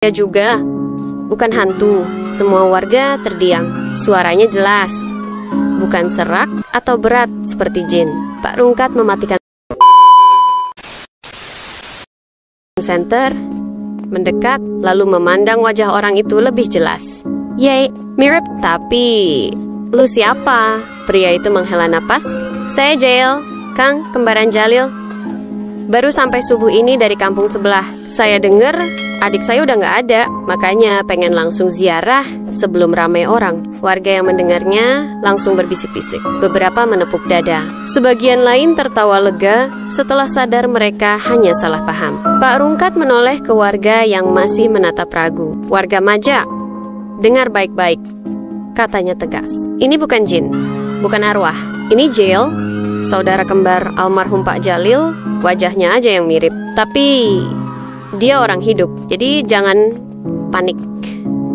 Ya juga, bukan hantu. Semua warga terdiam. Suaranya jelas, bukan serak atau berat seperti jin. Pak Rungkat mematikan senter, mendekat, lalu memandang wajah orang itu lebih jelas. Yeay, mirip. Tapi, lu siapa? Pria itu menghela napas. Saya Jael, Kang, kembaran Jalil. Baru sampai subuh ini dari kampung sebelah. Saya dengar adik saya udah nggak ada, makanya pengen langsung ziarah sebelum ramai orang. Warga yang mendengarnya langsung berbisik-bisik. Beberapa menepuk dada. Sebagian lain tertawa lega setelah sadar mereka hanya salah paham. Pak Rungkat menoleh ke warga yang masih menatap ragu. Warga Majak, dengar baik-baik, katanya tegas. Ini bukan jin, bukan arwah. Ini Jael, saudara kembar almarhum Pak Jalil. Wajahnya aja yang mirip, tapi dia orang hidup. Jadi jangan panik,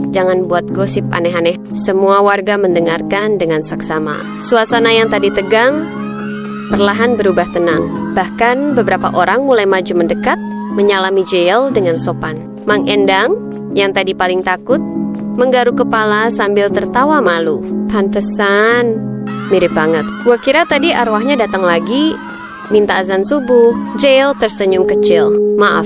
jangan buat gosip aneh-aneh. Semua warga mendengarkan dengan saksama. Suasana yang tadi tegang perlahan berubah tenang. Bahkan beberapa orang mulai maju mendekat, menyalami Jael dengan sopan. Mang Endang, yang tadi paling takut, menggaruk kepala sambil tertawa malu. Pantesan, mirip banget. Gua kira tadi arwahnya datang lagi, minta azan subuh. Jael tersenyum kecil. Maaf,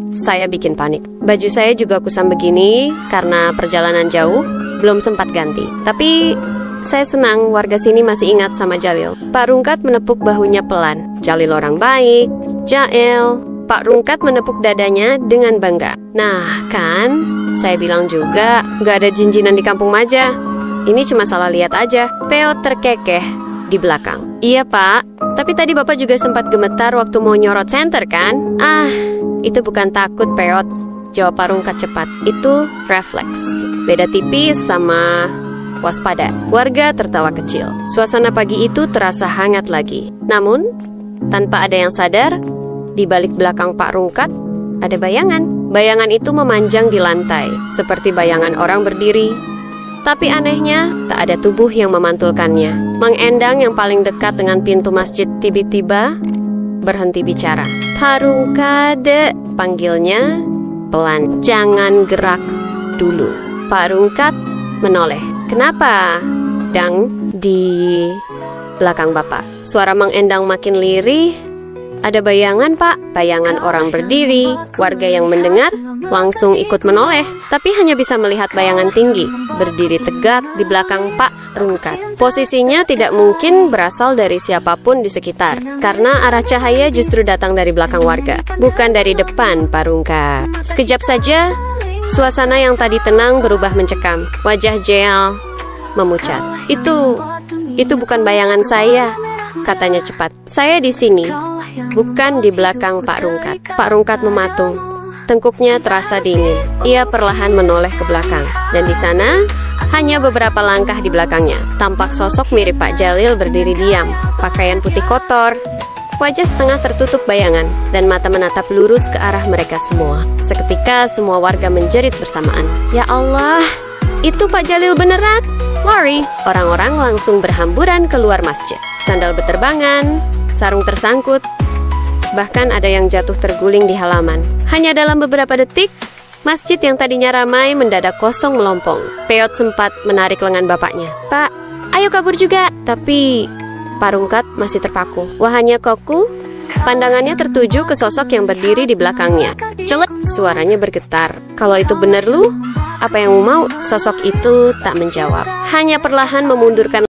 saya bikin panik. Baju saya juga kusam begini karena perjalanan jauh, belum sempat ganti. Tapi saya senang warga sini masih ingat sama Jalil. Pak Rungkat menepuk bahunya pelan. Jalil orang baik. Jael. Pak Rungkat menepuk dadanya dengan bangga. Nah kan, saya bilang juga gak ada jin-jinan di kampung Majak. Ini cuma salah lihat aja. Peot terkekeh di belakang. Iya Pak, tapi tadi Bapak juga sempat gemetar waktu mau nyorot senter kan? Ah, itu bukan takut Peot, jawab Pak Rungkat cepat. Itu refleks. Beda tipis sama waspada. Warga tertawa kecil. Suasana pagi itu terasa hangat lagi. Namun, tanpa ada yang sadar, di balik belakang Pak Rungkat ada bayangan. Bayangan itu memanjang di lantai, seperti bayangan orang berdiri. Tapi anehnya, tak ada tubuh yang memantulkannya. Mang Endang yang paling dekat dengan pintu masjid tiba-tiba berhenti bicara. Pak Rungkat, panggilnya pelan. Jangan gerak dulu. Pak Rungkat menoleh. Kenapa? Dang, di belakang Bapak. Suara Mang Endang makin lirih. Ada bayangan Pak, bayangan orang berdiri. Warga yang mendengar langsung ikut menoleh, tapi hanya bisa melihat bayangan tinggi berdiri tegak di belakang Pak Rungkat. Posisinya tidak mungkin berasal dari siapapun di sekitar, karena arah cahaya justru datang dari belakang warga, bukan dari depan Pak Rungkat. Sekejap saja, suasana yang tadi tenang berubah mencekam. Wajah Jael memucat. Itu bukan bayangan saya, katanya cepat. Saya di sini, bukan di belakang Pak Rungkat. Pak Rungkat mematung. Tengkuknya terasa dingin. Ia perlahan menoleh ke belakang. Dan di sana, hanya beberapa langkah di belakangnya, tampak sosok mirip Pak Jalil berdiri diam. Pakaian putih kotor, wajah setengah tertutup bayangan, dan mata menatap lurus ke arah mereka semua. Seketika, semua warga menjerit bersamaan. Ya Allah, itu Pak Jalil beneran! Lari! Orang-orang langsung berhamburan keluar masjid. Sandal beterbangan, sarung tersangkut, bahkan ada yang jatuh terguling di halaman. Hanya dalam beberapa detik, masjid yang tadinya ramai mendadak kosong melompong. Peot sempat menarik lengan bapaknya. Pak, ayo kabur juga. Tapi Pak Rungkat masih terpaku. Wahanya Koku, pandangannya tertuju ke sosok yang berdiri di belakangnya. Celek, suaranya bergetar. Kalau itu benar lu, apa yang mau? Sosok itu tak menjawab. Hanya perlahan memundurkan